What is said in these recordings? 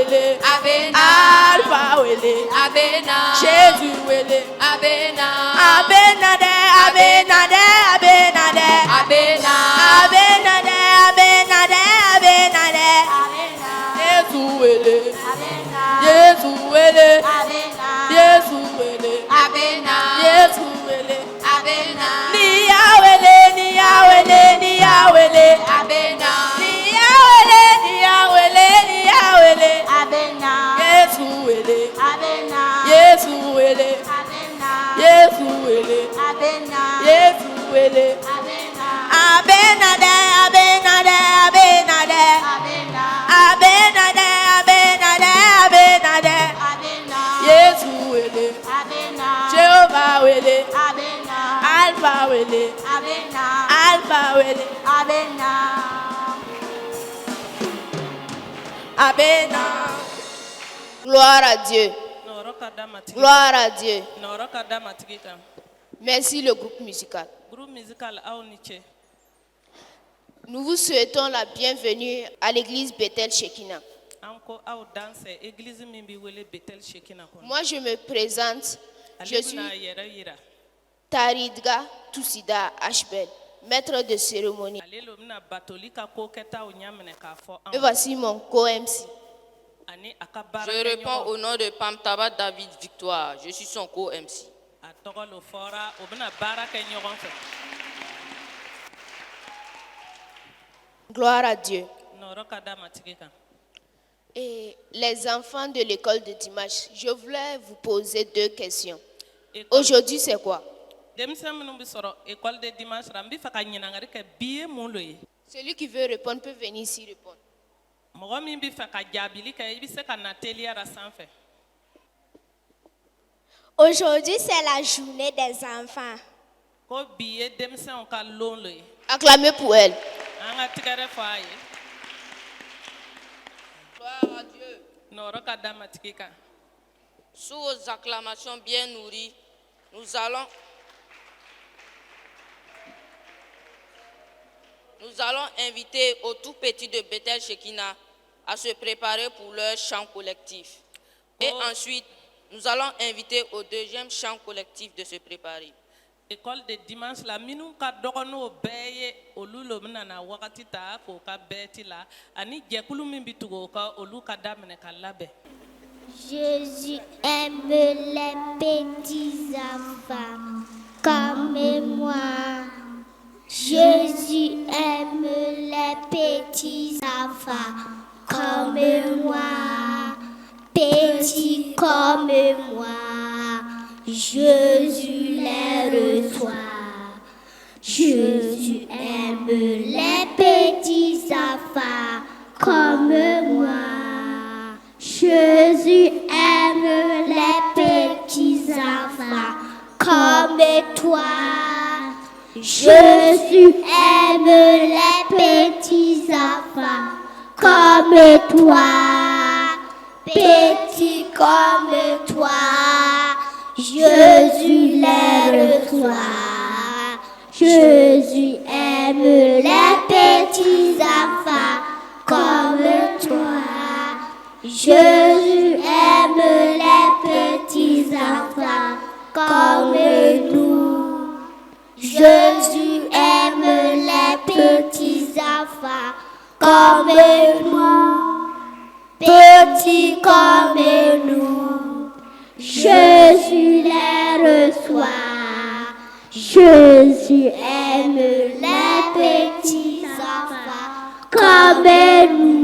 wele, Abena, Alpha wele, Abena, Jésus wele, Abena, Abenade, Abenade, Abenade, Abena, Abenade, Abenade, Abenade, Jésus wele, Jésus wele, Jésus wele, Abena, Jésus wele, Abena, Nia wele, Nia wele, Nia wele, Abena, Nia wele, Nia wele, Nia wele, Abena, Jésus wele, Abena, Jésus wele, Abena, Jésus wele, Abena, Jésus wele, Abena, Abenade, Abenade, Abenade, Abena, Abenade, Abenade, Abenade, Abena, Jésus wele, Abena, Jehovah wele, Abena, Alpha wele, Abena, Alpha wele, Abena. Abena. Gloire à Dieu. Gloire à Dieu. Merci le groupe musical. Nous vous souhaitons la bienvenue à l'église Bethel Shekinah. Moi, je me présente. Je suis Taridga Toussida Ashbel, maître de cérémonie. Et voici mon co-MC. Je réponds au nom de Pamtaba David Victoire. Je suis son co-MC. Gloire à Dieu. Et les enfants de l'école de dimanche, je voulais vous poser 2 questions. Aujourd'hui, c'est quoi? Celui qui veut répondre peut venir ici répondre. Aujourd'hui, c'est la journée des enfants. Acclamez pour elle. Gloire à Dieu. Sous vos acclamations bien nourries, nous allons inviter aux tout petits de Bethel Shekinah à se préparer pour leur chant collectif. Et ensuite, nous allons inviter au deuxième chant collectif de se préparer. École de dimanche la minu ka dogono beye olulo mnana wakati ta ko ka beti la ani jekulu min bitugo ka olu ka damene ka labe. Jésus aime les petits enfants comme moi. Jésus aime les petits enfants comme moi. Petits comme moi. Jésus les reçoit. Jésus aime les petits enfants comme moi. Jésus aime les petits enfants comme toi. Jésus aime les petits enfants comme toi. Petits comme toi. Jésus les reçoit. Jésus aime les petits enfants comme toi. Jésus aime les petits enfants comme nous. Jésus aime les petits enfants comme nous. Petits comme nous. Jésus les reçoit. Jésus aime les petits enfants comme nous.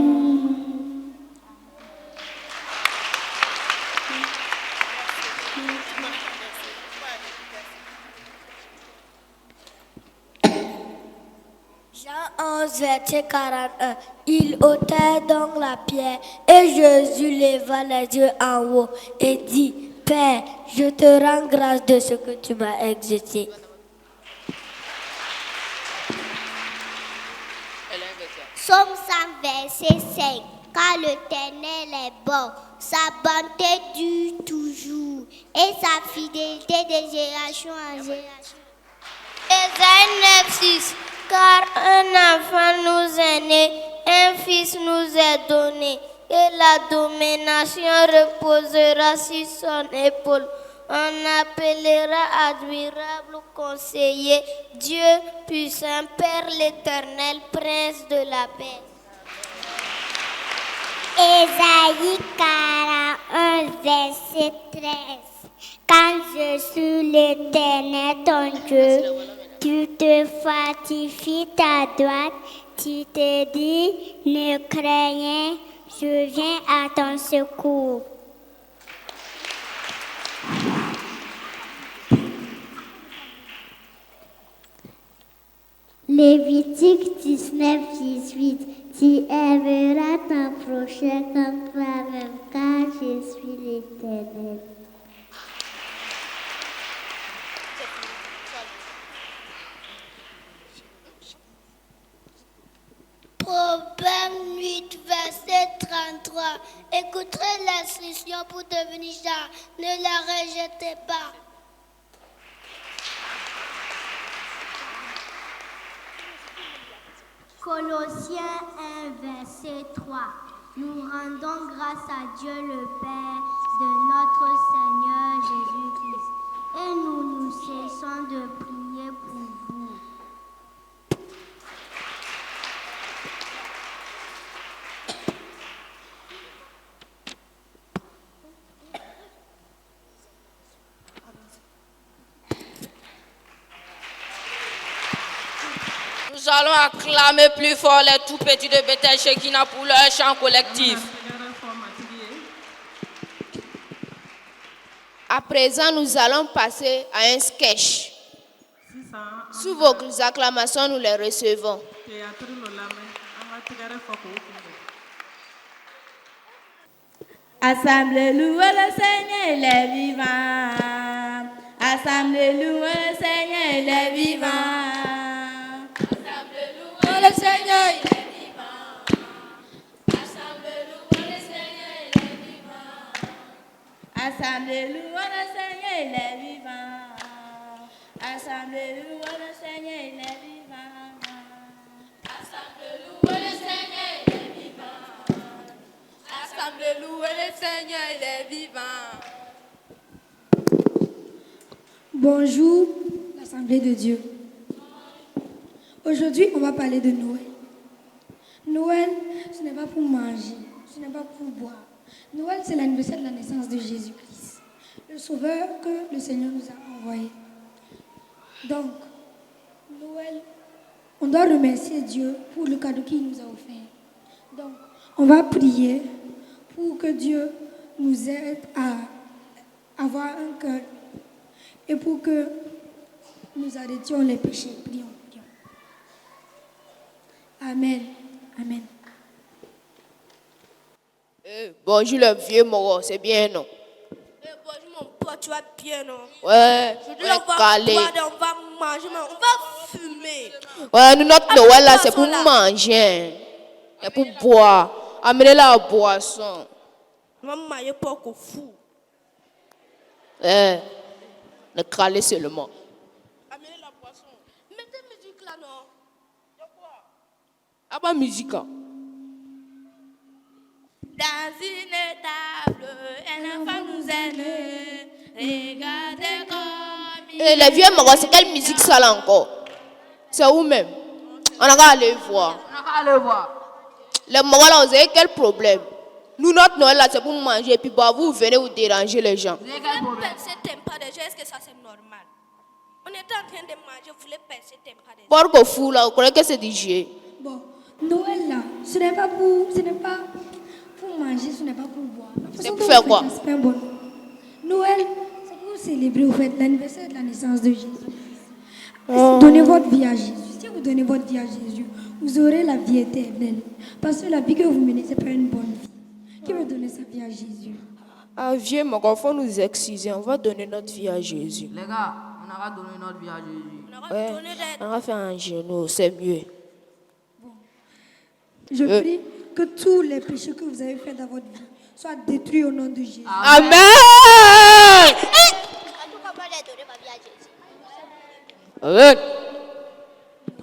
Jean 11, verset 41. Il ôta donc la pierre et Jésus leva les yeux en haut et dit, Père, je te rends grâce de ce que tu m'as exaucé. Psaume 100, verset 5. Car l'Éternel est bon, sa bonté dure toujours et sa fidélité de génération en génération. Ésaïe 9, 6. Car un enfant nous est né, un fils nous est donné, et la domination reposera sur son épaule. On appellera admirable conseiller, Dieu puissant, Père l'éternel, Prince de la paix. Ésaïe 41, verset 13. Quand je suis l'Éternel, ton Dieu, tu te fortifies ta droite, tu te dis, ne crains rien, je viens à ton secours. Lévitique 19, 18. Tu aimeras ton prochain comme toi-même, car je suis l'Éternel. Proverbe 8, verset 33. Écoutez l'instruction pour devenir genre, ne la rejetez pas. Colossiens 1, verset 3. Nous rendons grâce à Dieu le Père de notre Seigneur Jésus-Christ. Et nous nous cessons de prier pour vous. Nous allons acclamer plus fort les tout petits de Bethel Shekinah pour leur chant collectif. À présent, nous allons passer à un sketch. Sous vos acclamations, nous les recevons. Assemblée, louez le Seigneur, il est vivant. Assemblée, louez le Seigneur, il est vivant. Assemblée, louez le Seigneur, il est vivant. Assemblée, louez le Seigneur, il est vivant. Assemblée, louez le Seigneur, il est vivant. Assemblée, louez le Seigneur, il est vivant. Assemblée, louez le Seigneur, il est vivant. Assemblée, louez le Seigneur, il est vivant. Bonjour, l'Assemblée de Dieu. Aujourd'hui, on va parler de Noël. Noël, ce n'est pas pour manger, ce n'est pas pour boire. Noël, c'est l'anniversaire de la naissance de Jésus-Christ, le Sauveur que le Seigneur nous a envoyé. Donc, Noël, on doit remercier Dieu pour le cadeau qu'il nous a offert. Donc, on va prier pour que Dieu nous aide à avoir un cœur et pour que nous arrêtions les péchés. Prions, prions. Amen. Amen. Bonjour le vieux Moro, c'est bien, non? Bonjour mon pote, tu vas bien, non? Ouais, Je on dis, est on va calé. boire, on va manger, mais on va fumer. Ouais, nous, notre Noël là, c'est pour boisson, là. manger. C'est pour boire. Amenez la boisson. On va manger pour qu'on fout. Le calé seulement. Amenez la boisson. Mettez musique là, non? Ah bah, musique. Hein. Dans une table, un enfant nous aime. Regardez comme Et les vieux Moro, c'est quelle musique ça là encore? C'est où même? On a qu'à aller voir. Les Moro là, vous avez quel problème? Nous, notre Noël là, c'est pour manger. Et puis bah, vous venez vous déranger les gens. Vous voulez percer tes pas des gens, est-ce que ça c'est normal? On était en train de manger, vous voulez percer tes pas des gens. Pourquoi fou là, vous croyez que c'est du jeu? Bon, Noël là, ce n'est pas pour manger, ce n'est pas pour boire. C'est pour faire quoi? C'est pas bon. Noël, c'est pour célébrer au fait l'anniversaire de la naissance de Jésus. Donnez votre vie à Jésus. Si vous donnez votre vie à Jésus, vous aurez la vie éternelle. Parce que la vie que vous menez, ce n'est pas une bonne vie. Qui veut donner sa vie à Jésus? Ah, vieux Moro, faut nous excuser. On va donner notre vie à Jésus. Les gars, on aura donné notre vie à Jésus. Ouais, on va faire un genou, c'est mieux. Je prie que tous les péchés que vous avez faits dans votre vie soient détruits au nom de Jésus. Amen! En tout cas, moi, j'ai donné ma vie à Jésus. Amen.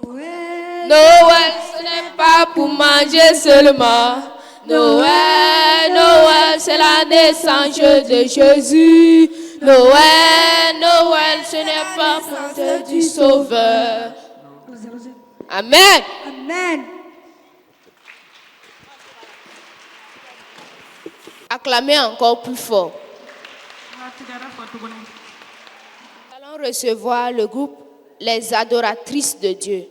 Noël, Noël, ce n'est pas pour manger seulement. Noël, Noël, c'est la naissance de Jésus. Noël, Noël, ce n'est pas pour manger du Sauveur. Amen. Amen. Acclamez encore plus fort. Nous allons recevoir le groupe Les Adoratrices de Dieu.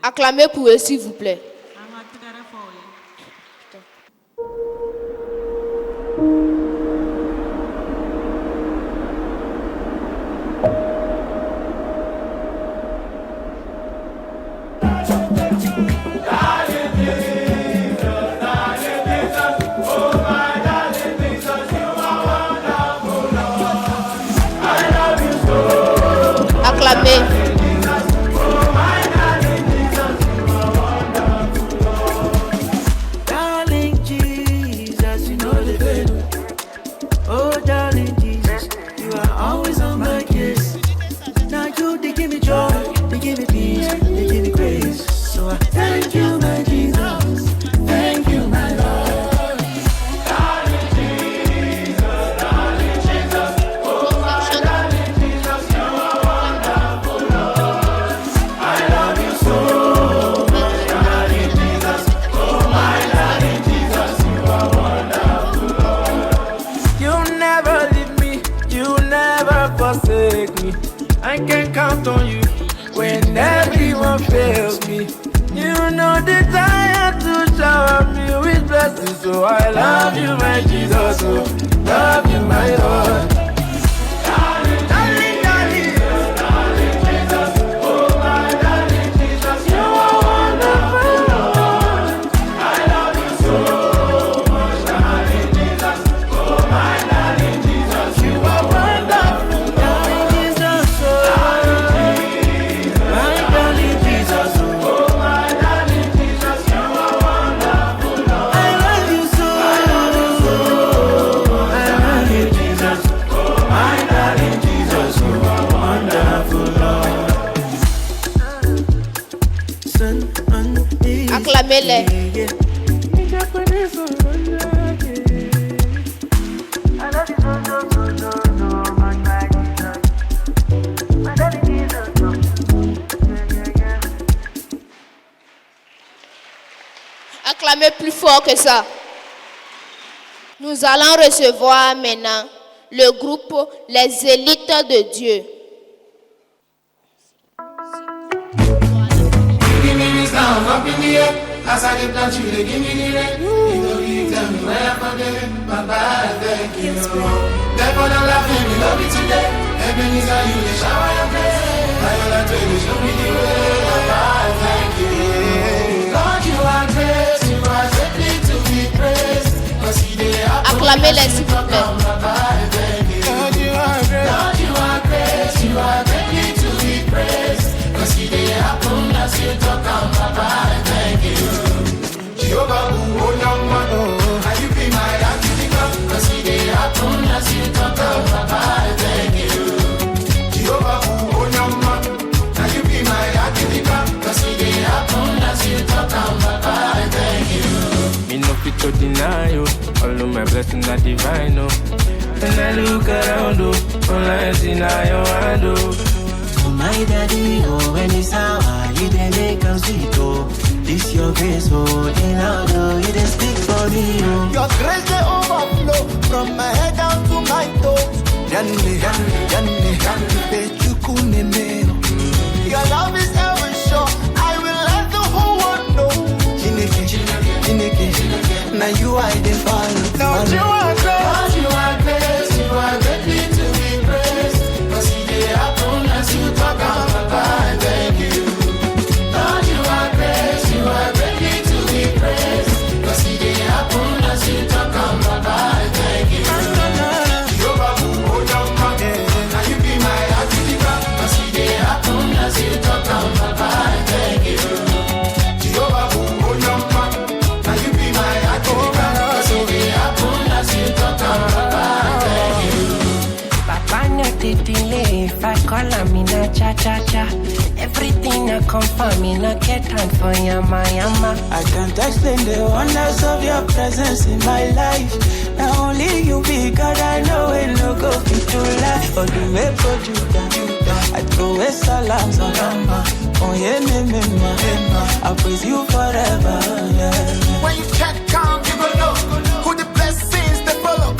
Acclamez pour eux, s'il vous plaît. Acclamez. Darling Jesus, you know the way. Oh, darling Jesus, you are always on my case. Now you, they give me joy, they give me peace, they give me grace. So I thank you, my Jesus. Thank you, my Lord. I can count on you when everyone fails me. You know the desire to shower me with blessings. So I love you, my Jesus. Oh, love you, my Lord. Darling, darling, darling, darling Jesus. Oh, my darling Jesus, you are wonderful, Lord. I love you so much, darling Jesus. Oh, my darling Jesus, you are wonderful. Acclamez-les. Acclamez plus fort que ça. Nous allons recevoir maintenant le groupe Les Élites de Dieu. Up in the air, as I get down, you they give me the rent. You know you tell me where I'm from there, my bad, thank you. Therefore, I'm laughing, we love you today. Heaven is how you they shower your praise. I will not tell you, show me the way, my bad, thank you. Lord, you are great, you are greatly to be praised. Cause he they have acclamez-les s'il vous plaît. Lord, you are great, Lord, you are great, you are greatly to be praised. Cause he they happen as you talk on my body, thank you. Jehovah, oh young man, and you be my activity. Cause he they happen as you talk on my body, thank you. Jehovah, oh young man, and you be my activity. Cause he they happen as you talk on my body, thank you. Me no fit to deny you, all of my blessings are divine, oh. When I look around, oh, all I see now your hand, oh. My daddy, oh, when it's sour, you didn't make us sweet, oh. This your grace, oh, in out, oh, you didn't speak for me, oh. Your grace, they overflow from my head down to my toes. Yanni, yanni, yanni, your love is ever sure. I will let the whole world know. Now you are the follow. Lord, you are great. Lord, you are great. You are greatly to be praised. Cause he did happen as you talk on my body. Thank you. Lord, you are great. You are greatly to be praised. Cause he did happen as you talk on my body. Thank you. Jehovah, oh young man, now you be my activity. Cause he did happen as you talk on my body. Thank you. Jehovah, oh young man, now you be my activity. cha-cha. Everything I come for me, no get time for yama yama. I can't explain the wonders of your presence in my life. Not only you be God, I know it no go fit to life. For the way for you down, I throw a salam salama. Oh yeah, me, I praise you forever. Yeah. When you can't come, you go know who the blessings they follow.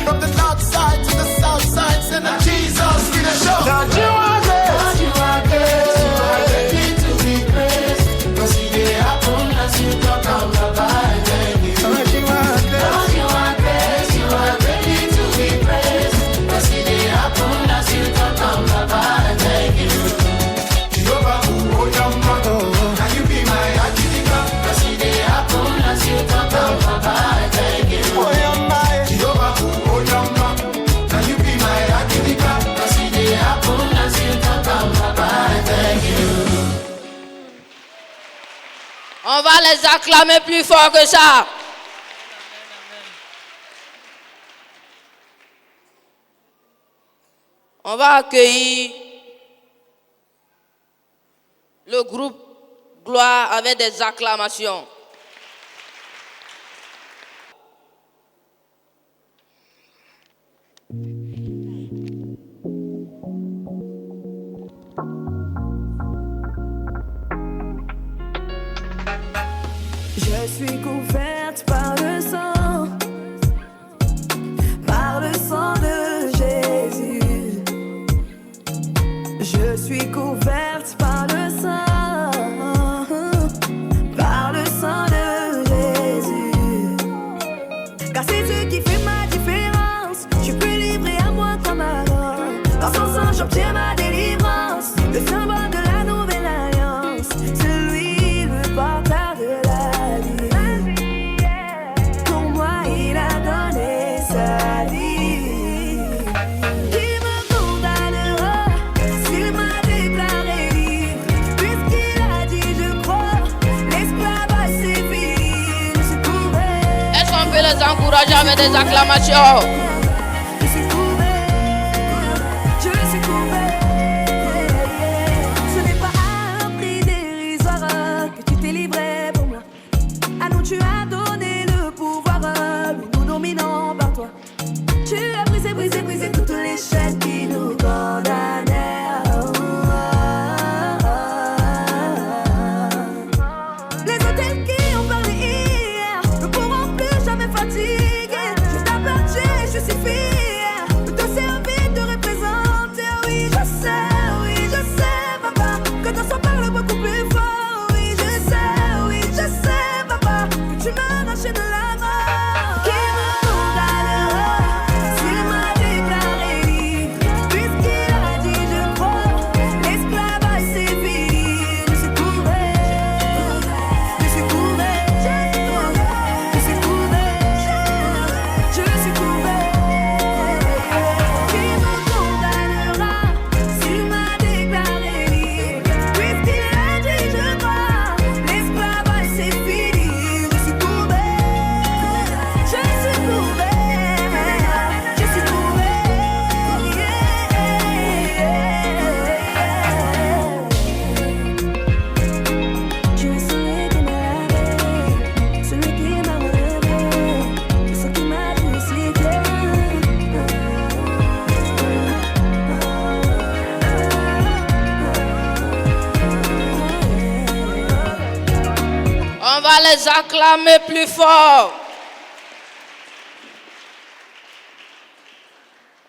From the north side to the south side, send a Jesus in the show. Lord, you are great. Lord, you are great. You are ready to be praised. Cause if they happen as you talk, I'm not bad. Lord, you are great. Lord, you are great. You are ready to be praised. Cause if they happen as you talk, I'm not bad. Thank you. Jehovah, oh, your mother. Can you be my Akidika? Cause if they happen as you talk, I'm not bad. Thank you. Oh, your my Jehovah, oh, your mother. Can you be my Akidika? Cause if they happen as you talk, I'm not bad. Thank you. On va les acclamer plus fort que ça. On va accueillir le groupe Gloire avec des acclamations. Je suis couverte par le sang de Jésus. Je suis couverte par le sang de Jésus. Car c'est ce qui fait ma différence. Je suis plus livré à moi comme avant. Dans son sang, j'obtiens ma délivrance. Le symbole de la nouvelle alliance. C'est lui le porteur de la vie. Pour moi, il a donné sa vie. Qui me condamnera s'il m'a déclaré libre? Puisqu'il a dit, je crois, l'esclavage c'est fini. Je suis couvert. Est-ce qu'on peut les encourager avec des acclamations? Je suis couvert. Je suis couvert. Ce n'est pas à un prix dérisoire que tu t'es livré pour moi. À nous tu as donné le pouvoir, nous dominons par toi. Tu as brisé toutes les chaînes qui nous condamnaient. Les hôtels qui ont parlé hier ne pourront plus jamais fatiguer. Je t'appartiens, je suis fier de te servir, de représenter. Oui, je sais, papa, que ton sang parle beaucoup plus fort. Oui, je sais, papa, que tu m'as arraché de la mort. Qui me condamnera s'il m'a déclaré libre? Puisqu'il a dit, je crois, l'esclavage c'est fini. Je suis couvert, je suis couvert, je suis couvert, je suis couvert. Qui me condamnera s'il m'a déclaré libre? Puisqu'il a dit, je crois, l'esclavage c'est fini. Je suis couvert, je suis couvert, je suis couvert. Tu es celui qui m'a lavé, celui qui m'a relevé, celui qui m'a crucifié. On va les acclamer plus fort.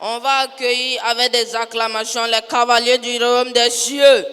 On va accueillir avec des acclamations les cavaliers du royaume des cieux.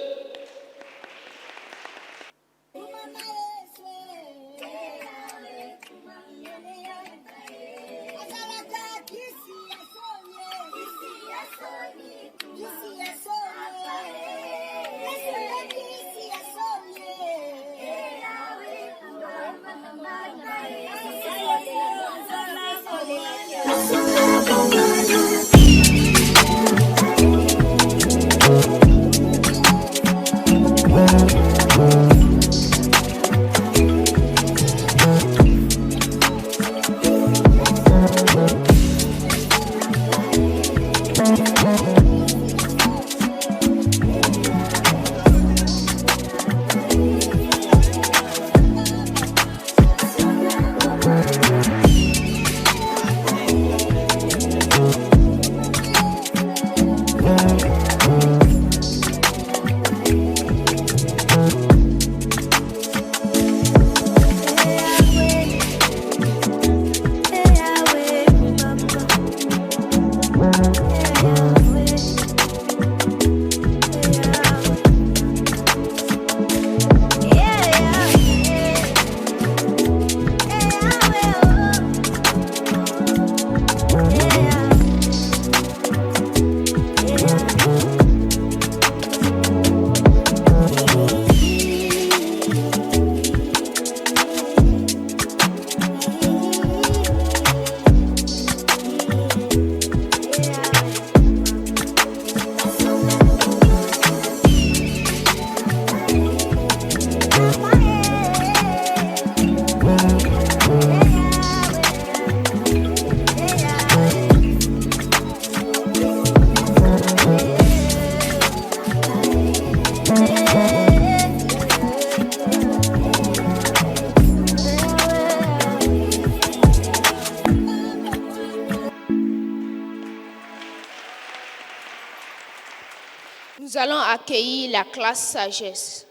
Nous allons accueillir la classe sagesse.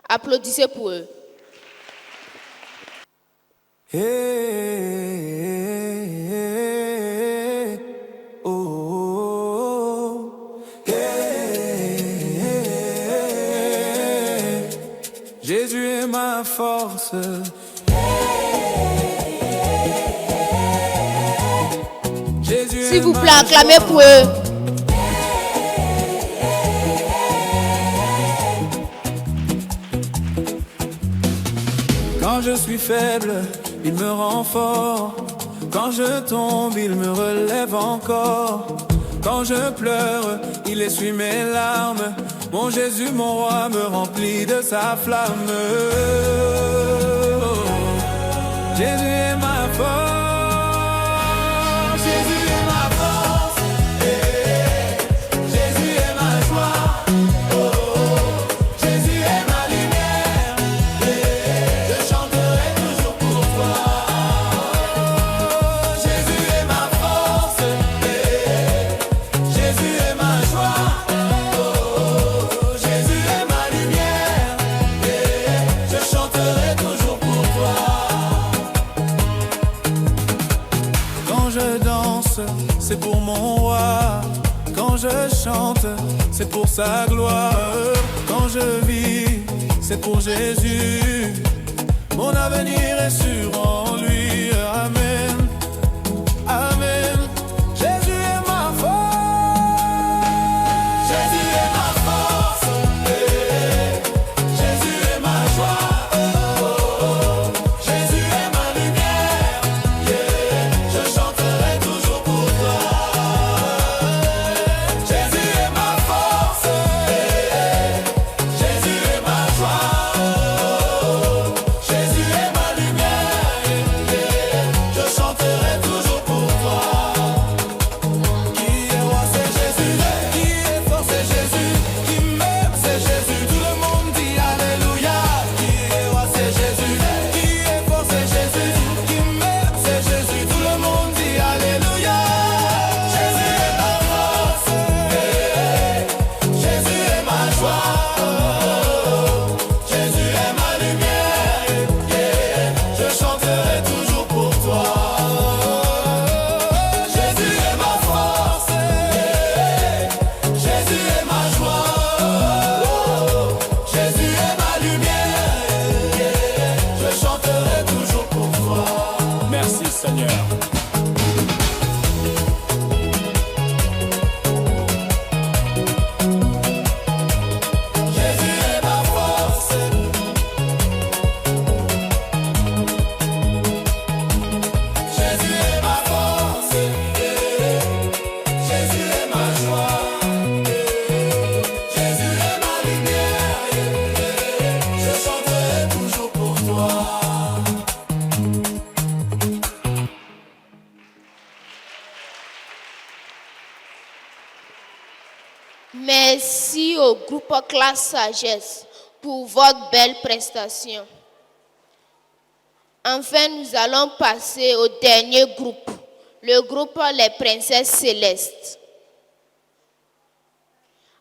Applaudissez pour eux. Hey, hey, oh, oh, hey, Jésus est ma force. S'il vous plaît, acclamez pour eux. Quand je suis faible, il me rend fort. Quand je tombe, il me relève encore. Quand je pleure, il essuie mes larmes. Mon Jésus, mon roi, me remplit de sa flamme. Jésus est ma force. Jésus est ma force. Jésus est ma joie. Jésus est ma lumière. Je chanterai toujours pour toi. Jésus est ma force. Jésus est ma joie. Jésus est ma lumière. Je chanterai toujours pour toi. Quand je danse, c'est pour mon roi. Quand je chante, c'est pour sa gloire. Quand je vis, c'est pour Jésus. Mon avenir est sûr en lui. Amen. Amen. Jésus est ma force. Jésus est ma force. Jésus est ma joie. Jésus est ma lumière. Je chanterai toujours pour toi. Jésus est ma force. Jésus est ma joie. Jésus est ma lumière. Je chanterai toujours pour toi. Qui est roi, c'est Jésus. Qui est fort, c'est Jésus. Qui m'aime, c'est Jésus. Tout le monde dit Alléluia. Qui est roi, c'est Jésus. Qui est fort, c'est Jésus. Qui m'aime, c'est Jésus. Tout le monde dit Alléluia. Jésus est ma force. Jésus est ma joie. Jésus est ma lumière. Je chanterai toujours pour toi. Jésus est ma force. Jésus est ma joie. Jésus est ma lumière. Je chanterai toujours pour toi. Merci Seigneur. Jésus est ma force. Jésus est ma force. Jésus est ma joie. Jésus est ma lumière. Je chanterai toujours pour toi. Merci au groupe Classe Sagesse pour votre belle prestation. Enfin, nous allons passer au dernier groupe, le groupe Les Princesses Célestes.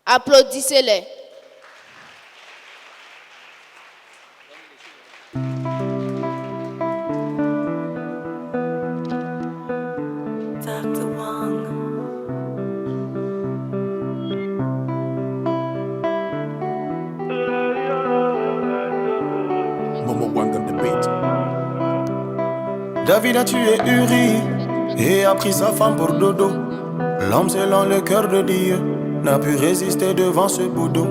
Applaudissez-les. Dr. Wong. Momo Wang on the beat. David a tué Uri et a pris sa femme pour dodo. L'homme selon le cœur de Dieu n'a pu résister devant ce boudou.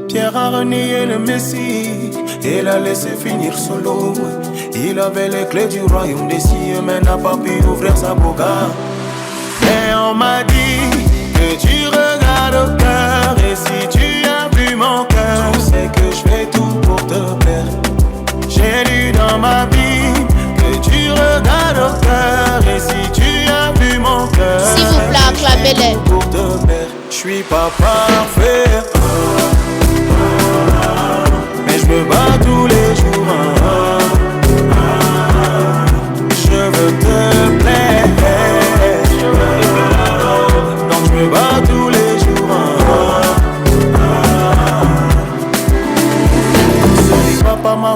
Pierre a renié le Messie et l'a laissé finir solo. Il avait les clés du royaume des cieux mais n'a pas pu ouvrir sa boca. Mais on m'a dit que tu regardes au cœur. Et si tu as vu mon cœur, tu sais que je fais tout pour te plaire. J'ai lu dans ma Bible que tu regardes au cœur. Et si tu as vu mon cœur, s'il vous plaît, acclamez-les. pour te plaire. Je suis pas parfait, mais je me bats tous les jours. Je veux te plaire, donc je me bats tous les jours.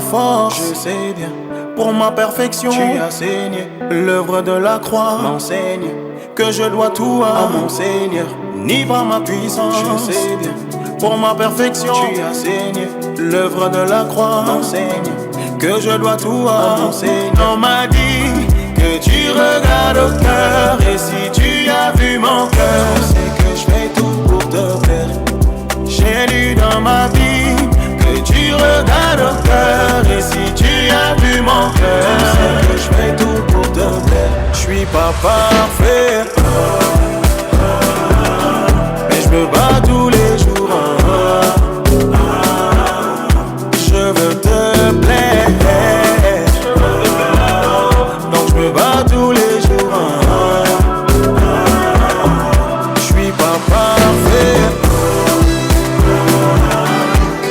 force, je sais bien. Pour ma perfection, tu as saigné. L'œuvre de la croix m'enseigne que je dois tout à mon Seigneur, ni par ma puissance, je sais bien. Pour ma perfection, tu as saigné. L'œuvre de la croix m'enseigne que je dois tout à mon Seigneur. On m'a dit que tu regardes au cœur, et si tu as vu mon cœur, je sais que je fais tout pour te plaire. J'ai lu dans ma vie que tu regardes au cœur, et si tu as vu mon cœur, je sais que je fais tout pour te plaire. Je suis pas parfait, mais je me bats tous les jours. Je veux te plaire, donc je me bats tous les jours. Je suis pas parfait,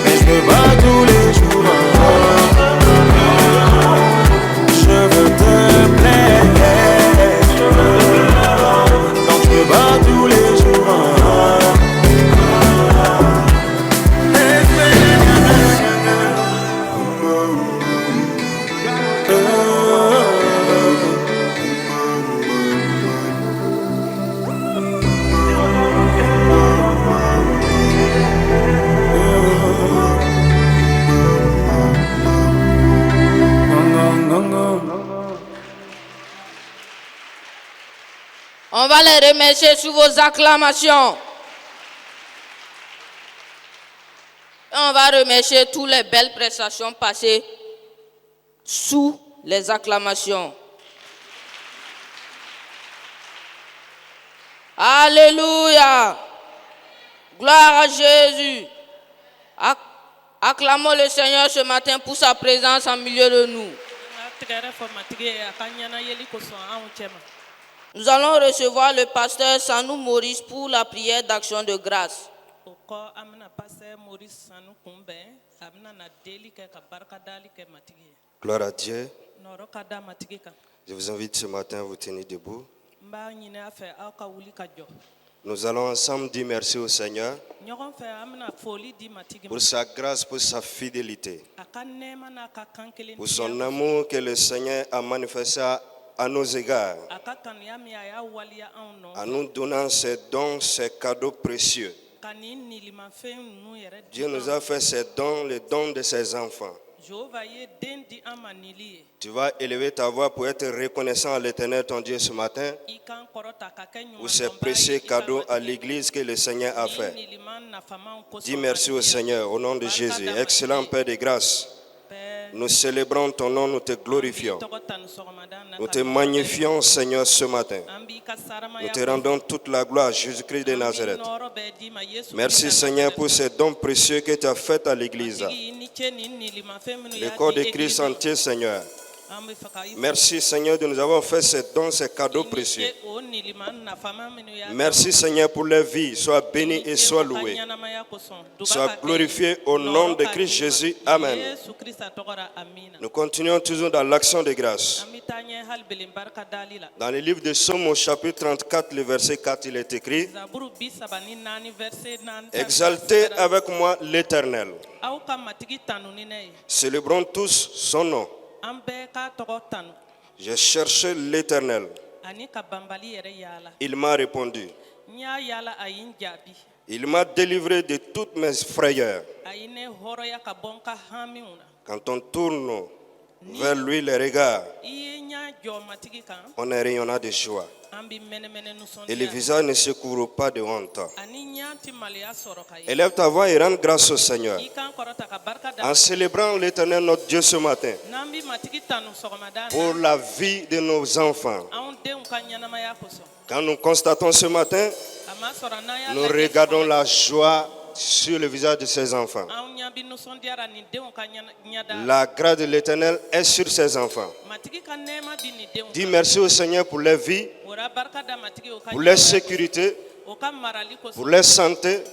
mais je me bats tous les jours. Je veux te plaire, donc je me bats tous les jours. On va les remercier sous vos acclamations. Et on va remercier toutes les belles prestations passées sous les acclamations. Alléluia. Gloire à Jésus. Acclamons le Seigneur ce matin pour sa présence en milieu de nous. Nous allons recevoir le pasteur Sanou Maurice pour la prière d'action de grâce. Gloire à Dieu. Je vous invite ce matin à vous tenir debout. Nous allons ensemble dire merci au Seigneur pour sa grâce, pour sa fidélité, pour son amour que le Seigneur a manifesté à nos égards, en nous donnant ses dons, ses cadeaux précieux. Dieu nous a fait ses dons, les dons de ses enfants. Tu vas élever ta voix pour être reconnaissant à l'Éternel ton Dieu ce matin pour ces précieux cadeaux à l'église que le Seigneur a fait. Dis merci au Seigneur au nom de Jésus. Excellent Père de grâce, nous célébrons ton nom, nous te glorifions. Nous te magnifions, Seigneur, ce matin. Nous te rendons toute la gloire, Jésus-Christ de Nazareth. Merci, Seigneur, pour ces dons précieux que tu as faits à l'église. Le corps de Christ entier, Seigneur. Merci, Seigneur, de nous avoir fait ces dons, ces cadeaux précieux. Merci, Seigneur, pour leur vie. Sois béni et sois loué. Sois glorifié au nom de Christ Jésus. Amen. Nous continuons toujours dans l'action de grâce. Dans le livre de Psaumes, au chapitre 34, le verset 4, il est écrit: Exaltez avec moi l'Éternel. Célébrons tous son nom. J'ai cherché l'Éternel. Il m'a répondu. Il m'a délivré de toutes mes frayeurs. Quand on tourne vers lui les regards, on est rayonnant de joie. Et le visage ne se couvre pas de honte. Élève ta voix et rends grâce au Seigneur en célébrant l'Éternel notre Dieu ce matin pour la vie de nos enfants. Quand nous constatons ce matin, nous regardons la joie sur le visage de ses enfants. La grâce de l'Éternel est sur ses enfants. Dis merci au Seigneur pour leur vie, pour leur sécurité, pour leur santé.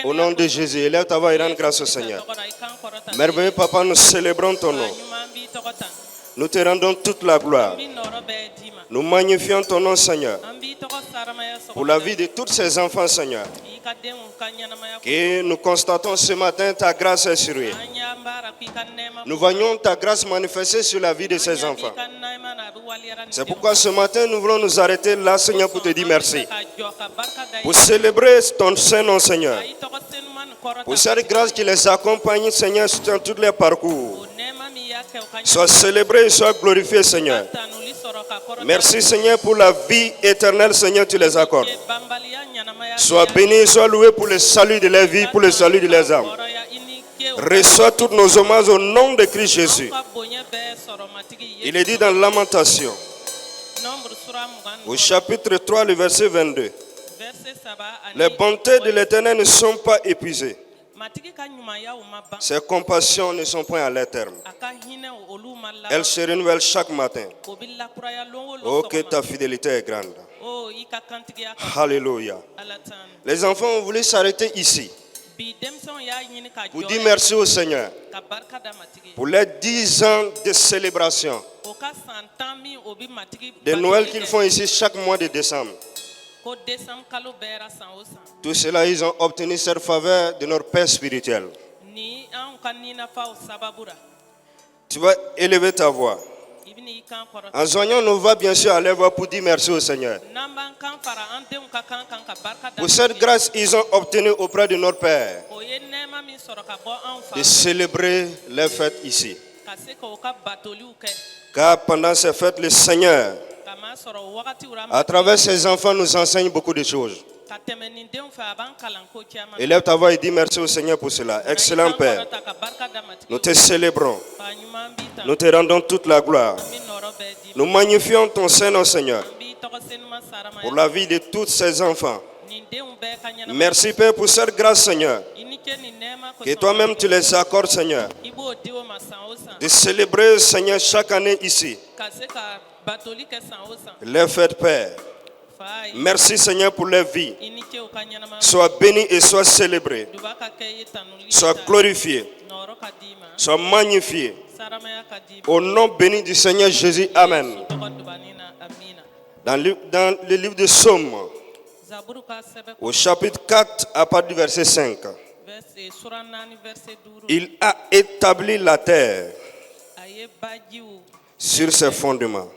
Au nom de Jésus, élève ta voix et rends grâce au Seigneur. Merveilleux Papa, nous célébrons ton nom. Nous te rendons toute la gloire. Nous magnifions ton nom, Seigneur, pour la vie de tous ces enfants, Seigneur. que nous constatons ce matin ta grâce est sur eux. Nous voyons ta grâce manifestée sur la vie de ces enfants. C'est pourquoi ce matin nous voulons nous arrêter là, Seigneur, pour te dire merci. Pour célébrer ton Saint-Nom, Seigneur. Pour cette grâce qui les accompagne, Seigneur, dans tous les parcours. Sois célébré et sois glorifié, Seigneur. Merci, Seigneur, pour la vie éternelle, Seigneur, tu les accordes. Sois béni, sois loué pour le salut de leur vie, pour le salut de leurs âmes. Reçois tous nos hommages au nom de Christ Jésus. Il est dit dans Lamentation, au chapitre 3, le verset 22. Les bontés de l'Éternel ne sont pas épuisées. Ses compassions ne sont point à leur terme. Elles se renouvellent chaque matin. Oh, que ta fidélité est grande. Alléluia. Les enfants ont voulu s'arrêter ici pour dire merci au Seigneur pour les 10 ans de célébration de Noël qu'ils font ici chaque mois de décembre. Tout cela, ils ont obtenu cette faveur de notre Père spirituel. Tu vas élever ta voix. En joignant nos voix, bien sûr, à leur voix pour dire merci au Seigneur. Pour cette grâce, ils ont obtenu auprès de notre Père de célébrer les fêtes ici. Car pendant ces fêtes, le Seigneur, à travers ses enfants, nous enseigne beaucoup de choses. Élève ta voix et dis merci au Seigneur pour cela. Excellent Père, nous te célébrons. Nous te rendons toute la gloire. Nous magnifions ton Saint-Nom, Seigneur, pour la vie de tous ces enfants. Merci Père pour cette grâce, Seigneur, que toi-même tu les accordes, Seigneur, de célébrer, Seigneur, chaque année ici les fêtes, Père. Merci, Seigneur, pour leur vie. Sois béni et sois célébré. Sois glorifié. Sois magnifié. Au nom béni du Seigneur Jésus. Amen. Dans le livre de Psaume, au chapitre 4, à partir du verset 5, il a établi la terre sur ses fondements.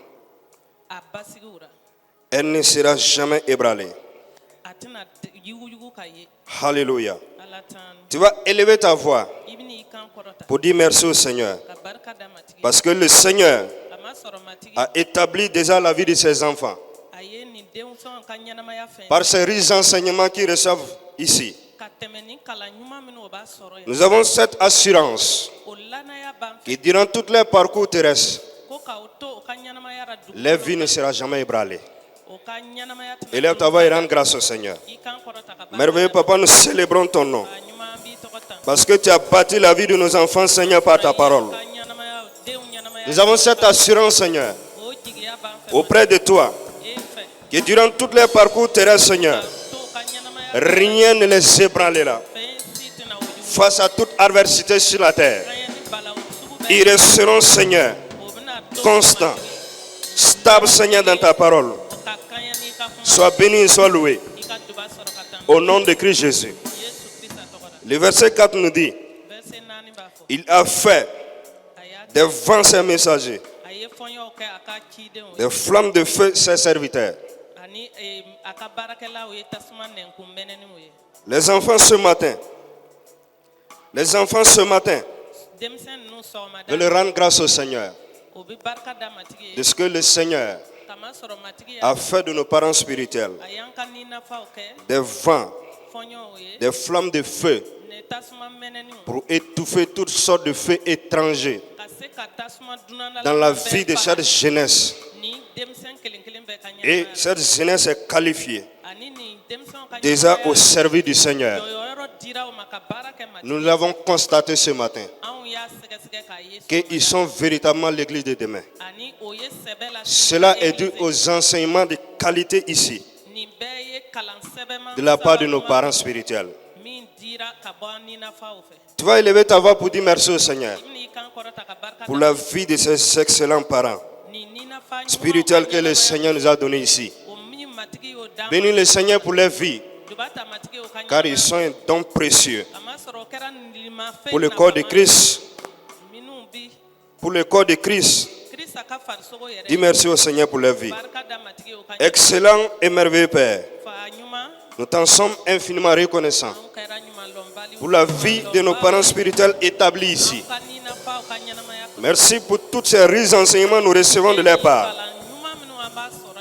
Elle ne sera jamais ébranlée. Alléluia. Tu vas élever ta voix pour dire merci au Seigneur. Parce que le Seigneur a établi déjà la vie de ses enfants. Par ces riches enseignements qu'ils reçoivent ici. Nous avons cette assurance que durant tous les parcours terrestres, leur vie ne sera jamais ébranlée. Élève ta voix et rends grâce au Seigneur. Merveilleux Papa, nous célébrons ton nom. Parce que tu as bâti la vie de nos enfants, Seigneur, par ta parole. Nous avons cette assurance, Seigneur, auprès de toi, que durant tous les parcours terrestres, Seigneur, rien ne les ébranlera. Face à toute adversité sur la terre, ils resteront, Seigneur, constants, stables, Seigneur, dans ta parole. Sois béni et sois loué. Au nom de Christ Jésus. Le verset 4 nous dit, il a fait des vents ses messagers, des flammes de feu ses serviteurs. Les enfants ce matin veulent rendre grâce au Seigneur de ce que le Seigneur a fait de nos parents spirituels. Des vents, des flammes de feu pour étouffer toutes sortes de feux étrangers dans la vie de cette jeunesse. Et cette jeunesse est qualifiée déjà au service du Seigneur. Nous l'avons constaté ce matin qu'ils sont véritablement l'église de demain. Cela est dû aux enseignements de qualité ici de la part de nos parents spirituels. Tu vas élever ta voix pour dire merci au Seigneur pour la vie de ces excellents parents spirituels que le Seigneur nous a donnés ici. Bénis le Seigneur pour leur vie. car ils sont un don précieux pour le corps de Christ. Pour le corps de Christ. Dis merci au Seigneur pour leur vie. Excellent et merveilleux Père. Nous t'en sommes infiniment reconnaissants pour la vie de nos parents spirituels établis ici. Merci pour tous ces riches enseignements que nous recevons de leur part.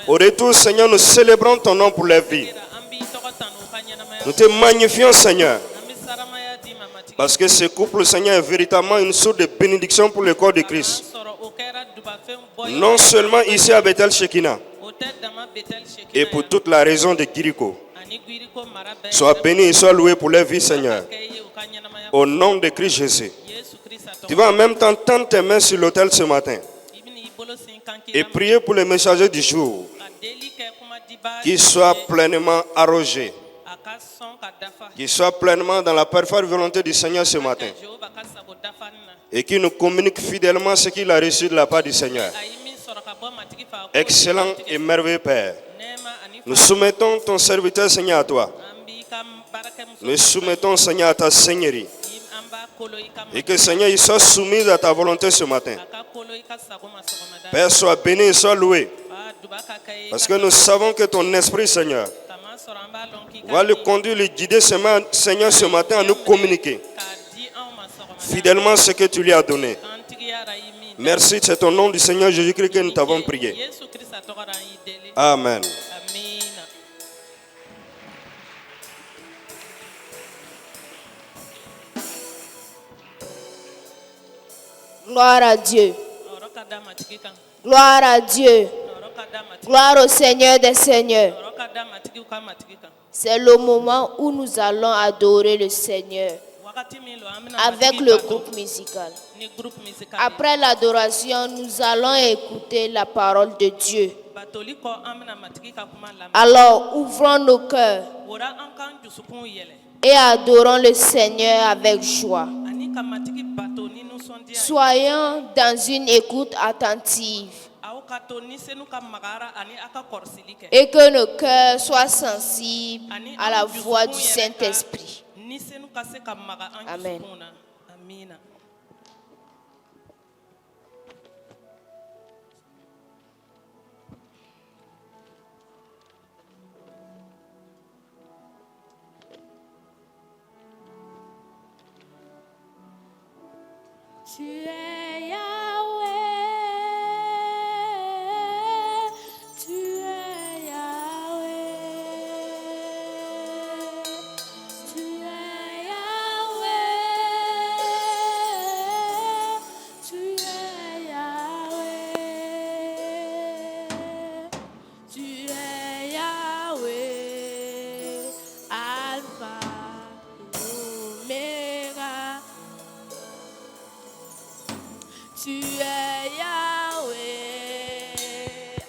Au retour, Seigneur, nous célébrons ton nom pour leur vie. Nous te magnifions, Seigneur. Parce que ce couple, Seigneur, est véritablement une source de bénédiction pour le corps de Christ. Non seulement ici à Bethel Shekinah, et pour toute la région de Kiriko. Sois béni et sois loué pour leur vie, Seigneur. Au nom de Christ Jésus. Tu vas en même temps tendre tes mains sur l'autel ce matin et prier pour les messagers du jour, qu'ils soient pleinement arrogés, qu'ils soient pleinement dans la parfaite volonté du Seigneur ce matin, et qu'ils nous communiquent fidèlement ce qu'il a reçu de la part du Seigneur. Excellent et merveilleux Père, nous soumettons ton serviteur, Seigneur, à toi. Nous soumettons, Seigneur, à ta Seigneurie. Et que, Seigneur, il soit soumis à ta volonté ce matin. Père, sois béni et sois loué. Parce que nous savons que ton esprit, Seigneur, va le conduire, le guider, Seigneur, ce matin à nous communiquer fidèlement ce que tu lui as donné. Merci, c'est au nom du Seigneur Jésus-Christ que nous t'avons prié. Amen. Gloire à Dieu. Gloire à Dieu. Gloire au Seigneur des Seigneurs. C'est le moment où nous allons adorer le Seigneur avec le groupe musical. Après l'adoration, nous allons écouter la parole de Dieu. Alors, ouvrons nos cœurs et adorons le Seigneur avec joie. Soyons dans une écoute attentive et que nos cœurs soient sensibles à la voix du Saint-Esprit. Amen. Tu es Yahweh, tu es Yahweh, tu es Yahweh, tu es Yahweh, tu es Yahweh, Alpha et Oméga. Tu es Yahweh,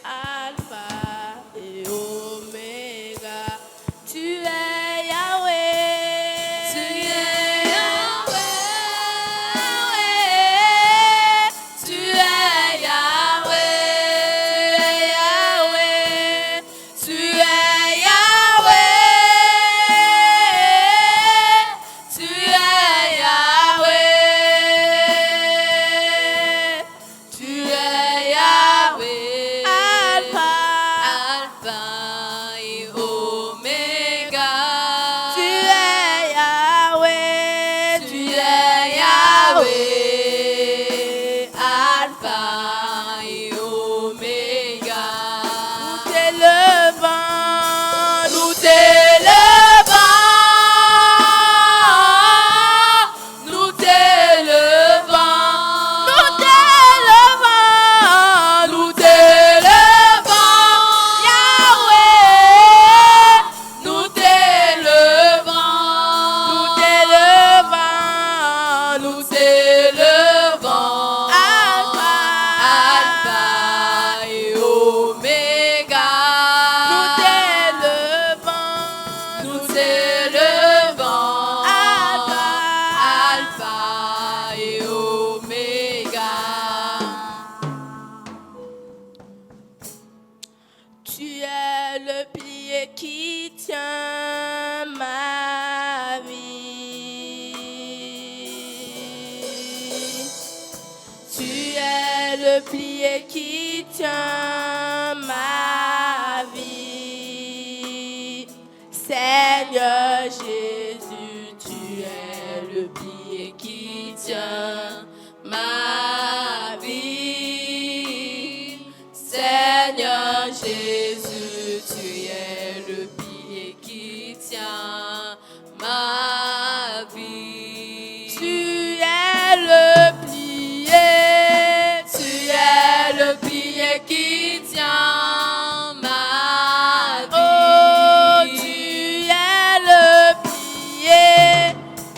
Alpha et Oméga. Tu es Yahweh, tu es Yahweh, tu es Yahweh, tu es Yahweh, tu es Yahweh. Tu le pilier qui tient ma vie. Seigneur Jésus, tu es le pilier qui tient ma vie. Seigneur Jésus, tu es le pilier qui tient ma vie. Tu es le pilier, tu es le pilier qui tient ma vie. Oh, tu es le pilier,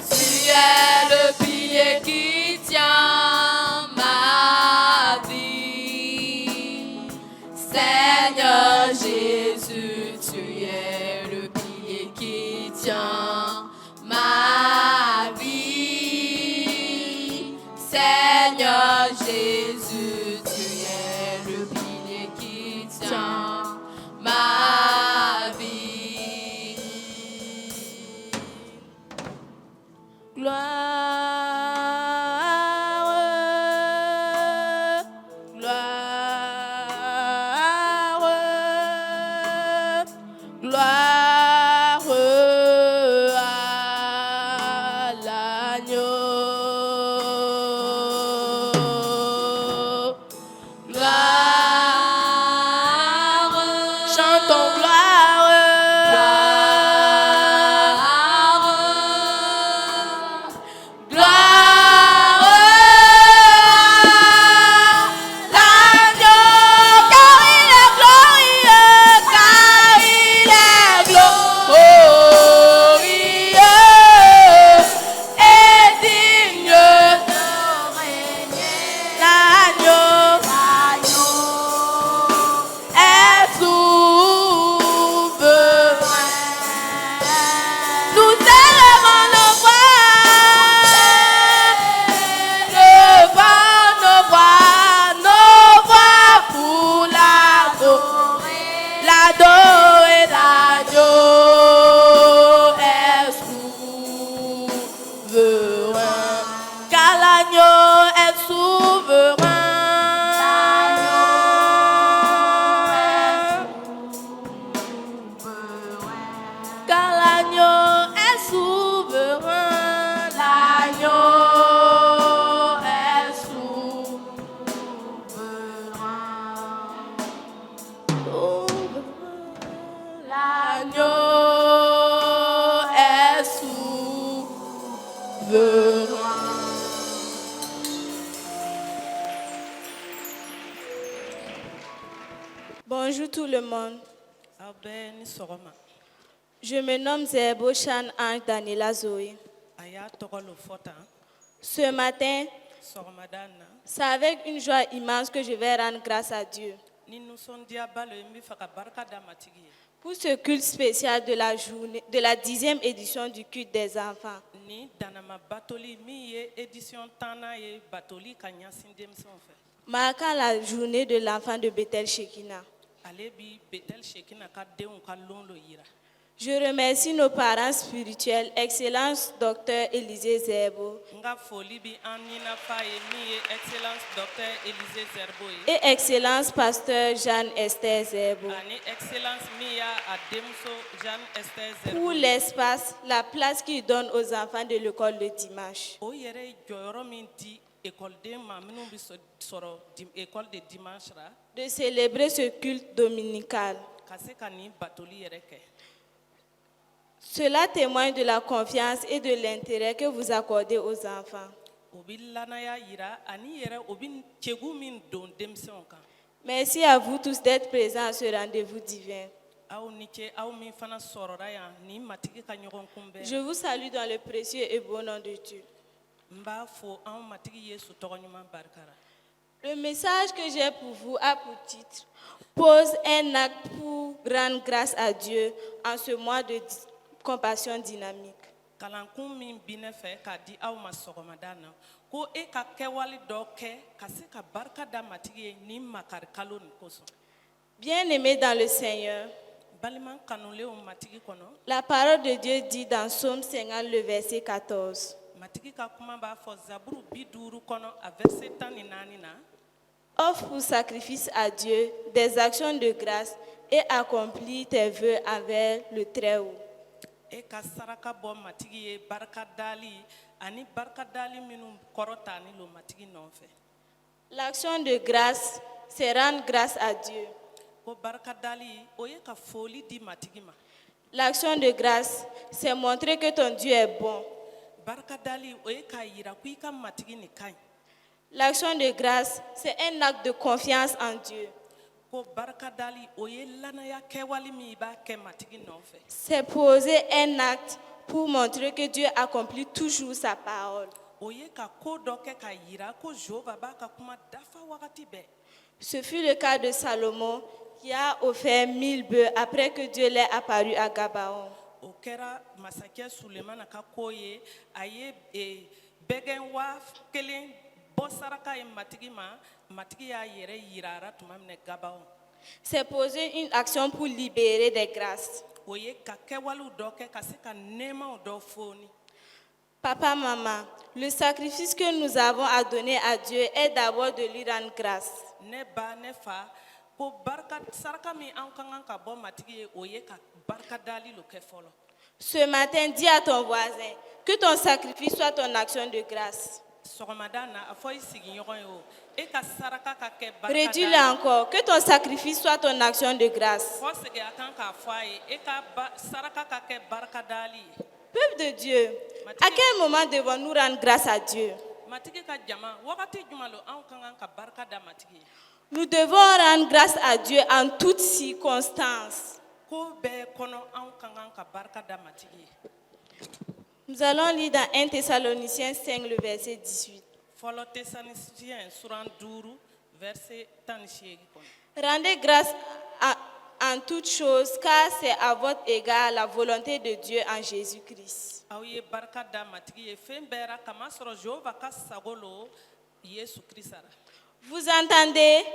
tu es le pilier qui tient ma vie. Seigneur Jésus, tu es le pilier qui tient ma vie. Seigneur Jésus, tu es le pilier qui tient ma vie. Gloire, gloire, gloire à l'agneau. Gloire, chantons gloire, gloire, gloire à l'agneau, car il est glorieux, car il est glorieux et digne de régner. L'agneau est souverain. Nous élevons nos voix, nos voix pour l'adorer, l'adorer, l'agneau est souverain, car l'agneau est souverain. Car l'agneau est souverain, l'agneau est souverain. L'agneau est souverain. Bonjour tout le monde. Je me nomme Zebo Chan Ange Daniela Zoé. Ce matin, c'est avec une joie immense que je vais rendre grâce à Dieu pour ce culte spécial de la journée, de la 10e édition du culte des enfants. Marquant la journée de l'enfant de Bethel Shekinah. Je remercie nos parents spirituels, Excellence Dr. Élisée Zerbo et Excellence Pasteur Jeanne-Esther Zerbo pour l'espace, la place qu'ils donnent aux enfants de l'école le dimanche. De célébrer ce culte dominical. Cela témoigne de la confiance et de l'intérêt que vous accordez aux enfants. Merci à vous tous d'être présents à ce rendez-vous divin. Je vous salue dans le précieux et beau nom de Dieu. Le message que j'ai pour vous a pour titre « Pose un acte pour rendre grâce à Dieu en ce mois de compassion dynamique ». Bien-aimés dans le Seigneur, la parole de Dieu dit dans Psaume 50, le verset 14. Offre pour sacrifice à Dieu des actions de grâce et accomplis tes vœux envers le Très-Haut. E ka saraka bɔ matigi ye barika dali ani barika dali minnu kɔrɔta ni lo matigi nɔfɛ. L'action de grâce, c'est rendre grâce à Dieu. Ko barika dali o ye ka foli di matigi ma. L'action de grâce, c'est montrer que ton Dieu est bon. Barika dali o ye ka yira ko i ka matigi ni ka ɲi. L'action de grâce, c'est un acte de confiance en Dieu. Ko barika dali o ye lanaya kɛwali min i b'a kɛ matigi nɔfɛ. C'est poser un acte pour montrer que Dieu accomplit toujours sa parole. O ye ka ko dɔ kɛ ka yira ko Jehova b'a ka kuma dafa wagati bɛɛ. Ce fut le cas de Salomon qui a offert 1000 bœufs après que Dieu l'ait apparu à Gabaon. O kɛra masakɛ Sulemana ka ko ye a ye bɛgɛn 1000 bɔ saraka ye matigi ma matigi y'a yɛrɛ yirara tuma min na Gabaon. C'est poser une action pour libérer des grâces. O ye ka kɛwaliw dɔ kɛ ka se ka nɛɛmaw dɔ foni. Papa, maman, le sacrifice que nous avons à donner à Dieu est d'abord de lui rendre grâce. Ne ba ne fa ko barika saraka min an ka kan ka bɔ matigi ye o ye ka barika dali lo kɛ fɔlɔ. Ce matin, dis à ton voisin que ton sacrifice soit ton action de grâce. Sɔgɔmada na a fɔ i sigiɲɔgɔn ye o e ka saraka ka kɛ barika dali. Redis-le encore, que ton sacrifice soit ton action de grâce. Fɔ segin a kan k'a fɔ a ye e ka saraka ka kɛ barika dali ye. Peuple de Dieu, à quel moment devons-nous rendre grâce à Dieu? Nous devons rendre grâce à Dieu en toutes circonstances. Nous allons lire dans 1 Thessaloniciens 5, le verset 18. Rendez grâce en toutes choses, car c'est à votre égard la volonté de Dieu en Jésus-Christ. Vous entendez?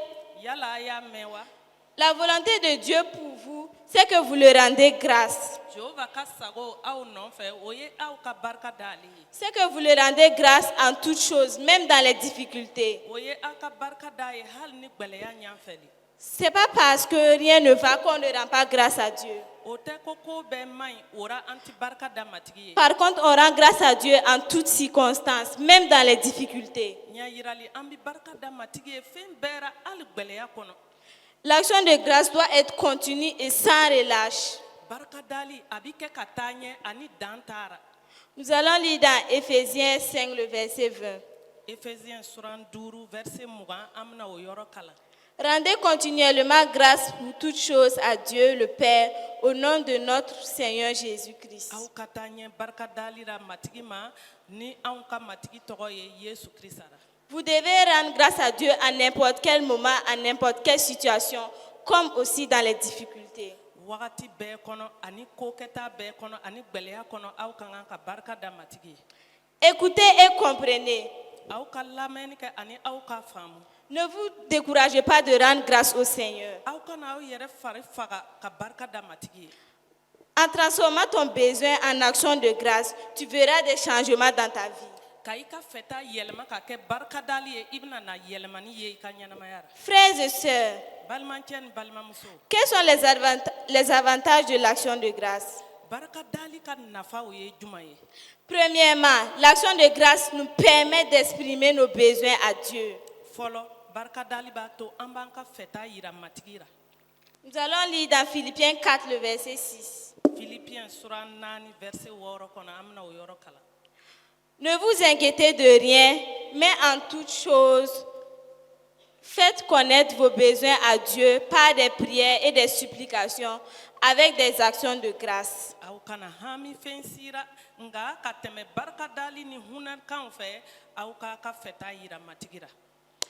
La volonté de Dieu pour vous, c'est que vous le rendez grâce. C'est que vous le rendez grâce en toutes choses, même dans les difficultés. C'est pas parce que rien ne va qu'on ne rend pas grâce à Dieu. Par contre, on rend grâce à Dieu en toutes circonstances, même dans les difficultés. L'action de grâce doit être continue et sans relâche. Nous allons lire dans Éphésiens 5, le verset 20. Rendez continuellement grâce pour toutes choses à Dieu le Père, au nom de notre Seigneur Jésus-Christ. Vous devez rendre grâce à Dieu à n'importe quel moment, à n'importe quelle situation, comme aussi dans les difficultés. Écoutez et comprenez. Ne vous découragez pas de rendre grâce au Seigneur. En transformant ton besoin en action de grâce, tu verras des changements dans ta vie. Frères et sœurs, quels sont les avantages de l'action de grâce? Premièrement, l'action de grâce nous permet d'exprimer nos besoins à Dieu. Nous allons lire dans Philippiens 4, le verset 6. Ne vous inquiétez de rien, mais en toute chose, faites connaître vos besoins à Dieu par des prières et des supplications avec des actions de grâce.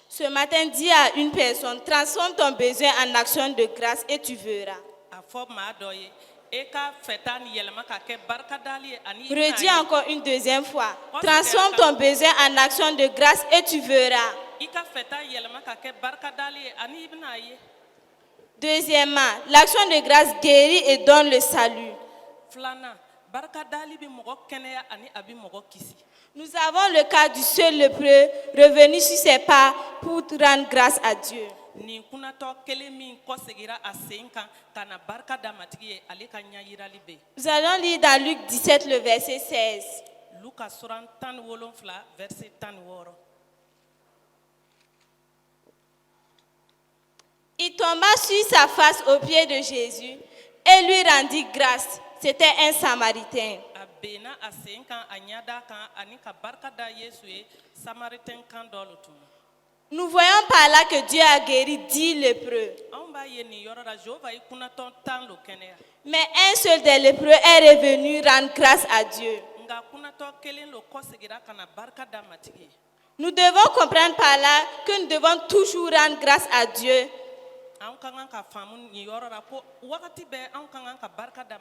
Ce matin, dis à une personne, transforme ton besoin en action de grâce et tu verras. Redis encore une deuxième fois. Transforme ton besoin en action de grâce et tu verras. Deuxièmement, l'action de grâce guérit et donne le salut. Nous avons le cas du seul lépreux revenu sur ses pas pour rendre grâce à Dieu. Nin kunatɔ kelen min kɔsegira a sen kan ka na barika da matigi ye ale ka ɲayirali be. Nous allons lire dans Luc 17 le verset 16. Luka suran 17 verset 16. Il tomba sur sa face aux pieds de Jésus et lui rendit grâce. C'était un Samaritain. A bena a sen kan a ɲada kan ani ka barika da Yesu ye Samaritain kan dɔ lo tun. Nous voyons par là que Dieu a guéri 10 lépreux. Mais un seul des lépreux est revenu rendre grâce à Dieu. Nous devons comprendre par là que nous devons toujours rendre grâce à Dieu.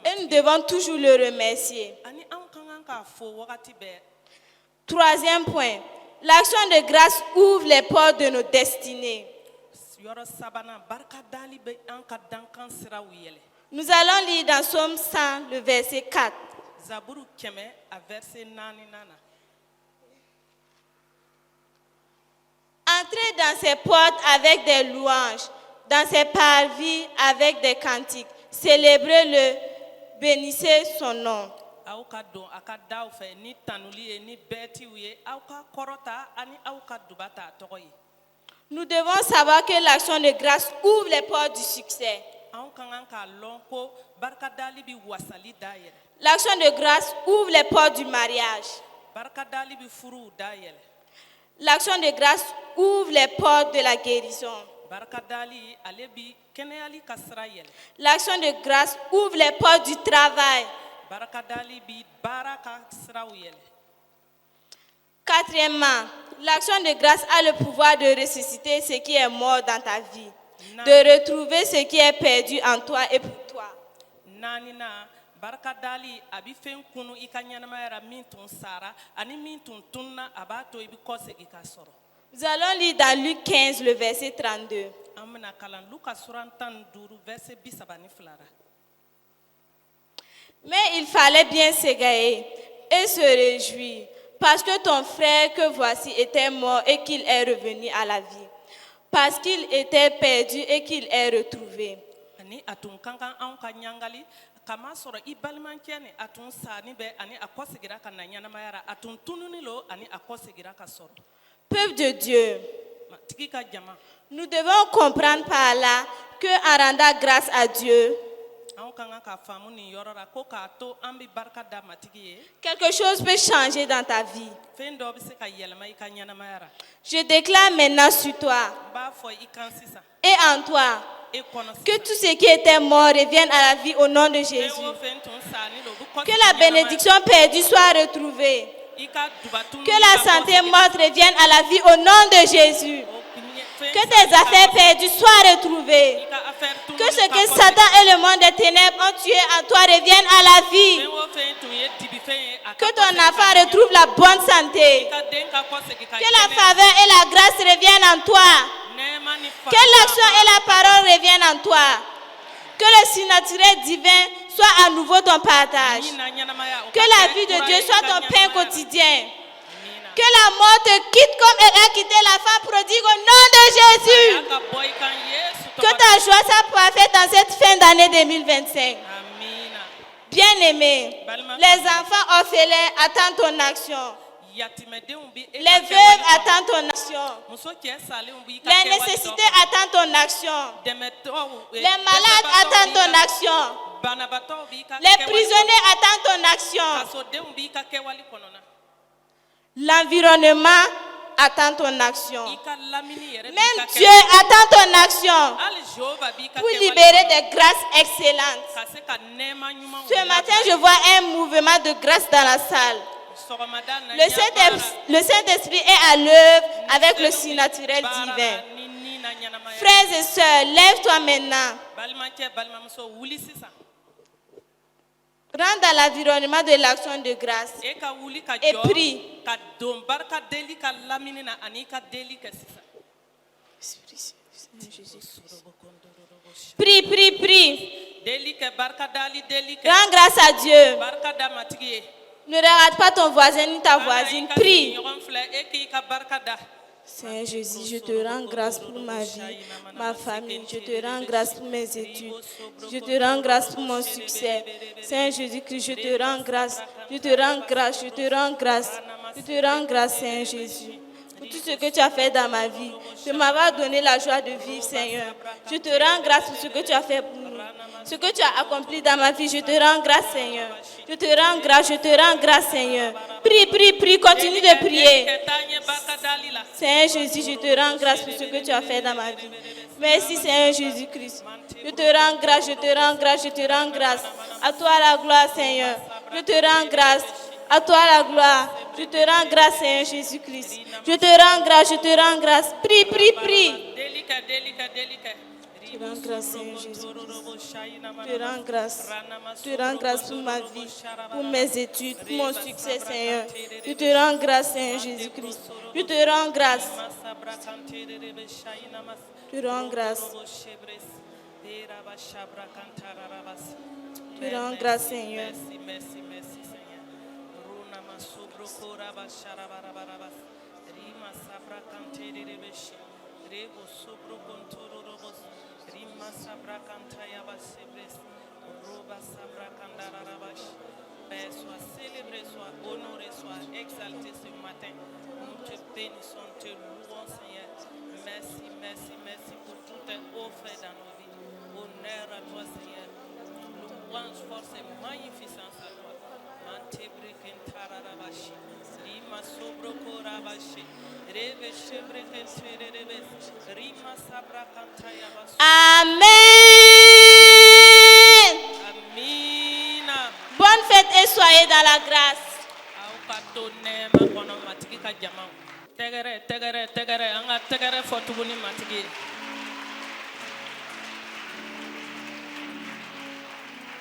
Et nous devons toujours le remercier. Troisième point. L'action de grâce ouvre les portes de nos destinées. Nous allons lire dans Psaume 100, le verset 4. Entrez dans ses portes avec des louanges, dans ses parvis avec des cantiques. Célébrez-le, bénissez son nom. Nous devons savoir que l'action de grâce ouvre les portes du succès. L'action de grâce ouvre les portes du mariage. L'action de grâce ouvre les portes de la guérison. L'action de grâce ouvre les portes du travail. Quatrièmement, l'action de grâce a le pouvoir de ressusciter ce qui est mort dans ta vie, de retrouver ce qui est perdu en toi et pour toi. Nous allons lire dans Luc 15, le verset 32. Mais il fallait bien s'égayer et se réjouir, parce que ton frère que voici était mort et qu'il est revenu à la vie, parce qu'il était perdu et qu'il est retrouvé. Peuple de Dieu, nous devons comprendre par là qu'en rendant grâce à Dieu, quelque chose peut changer dans ta vie. Je déclare maintenant sur toi et en toi que tout ce qui était mort revienne à la vie au nom de Jésus. Que la bénédiction perdue soit retrouvée. Que la santé morte revienne à la vie au nom de Jésus. Que tes affaires perdues soient retrouvées. Que ce que Satan et le monde des ténèbres ont tué en toi revienne à la vie. Que ton enfant retrouve la bonne santé. Que la faveur et la grâce reviennent en toi. Que l'action et la parole reviennent en toi. Que le surnaturel divin soit à nouveau ton partage. Que la vie de Dieu soit ton pain quotidien. Que la mort te quitte comme elle a quitté la femme prodigue au nom de Jésus. Que ta joie soit parfaite dans cette fin d'année 2025. Bien-aimés, les enfants orphelins attendent ton action. Les veuves attendent ton action. Les nécessités attendent ton action. Les malades attendent ton action. Les prisonniers attendent ton action. L'environnement attend ton action. Même Dieu attend ton action pour libérer des grâces excellentes. Ce matin, je vois un mouvement de grâce dans la salle. Le Saint-Esprit est à l'œuvre avec le surnaturel divin. Frères et sœurs, lève-toi maintenant. Rentre dans l'environnement de l'action de grâce et prie. Prie, prie, prie. Rends grâce à Dieu. Ne regarde pas ton voisin ni ta voisine. Prie. Seigneur Jésus, je te rends grâce pour ma vie, ma famille. Je te rends grâce pour mes études. Je te rends grâce pour mon succès. Seigneur Jésus-Christ, je te rends grâce. Je te rends grâce. Je te rends grâce. Je te rends grâce, Seigneur Jésus, pour tout ce que tu as fait dans ma vie. Tu m'as donné la joie de vivre, Seigneur. Je te rends grâce pour ce que tu as fait pour nous. Ce que tu as accompli dans ma vie, je te rends grâce, Seigneur. Je te rends grâce, je te rends grâce, Seigneur. Prie, prie, prie, continue de prier. Seigneur Jésus, je te rends grâce pour ce que tu as fait dans ma vie. Merci, Seigneur Jésus-Christ. Je te rends grâce, je te rends grâce, je te rends grâce. À toi la gloire, Seigneur. Je te rends grâce. À toi la gloire. Je te rends grâce, Seigneur Jésus-Christ. Je te rends grâce, je te rends grâce. Prie, prie, prie. Je te rends grâce, Seigneur Jésus-Christ. Je te rends grâce. Je te rends grâce pour ma vie, pour mes études, pour mon succès, Seigneur. Je te rends grâce, Seigneur Jésus-Christ. Je te rends grâce. Je te rends grâce. Je te rends grâce, Seigneur. Père, sois célébré, sois honoré, sois exalté ce matin. Nous te bénissons, te louons, Seigneur. Merci, merci, merci pour tout tes offres dans nos vies. Honneur à toi, Seigneur. Louange, force et magnificence à toi. Amen. Bonne fête et soyez dans la grâce. Tegere, tegere, tegere, anga tegere for tuguni matigi.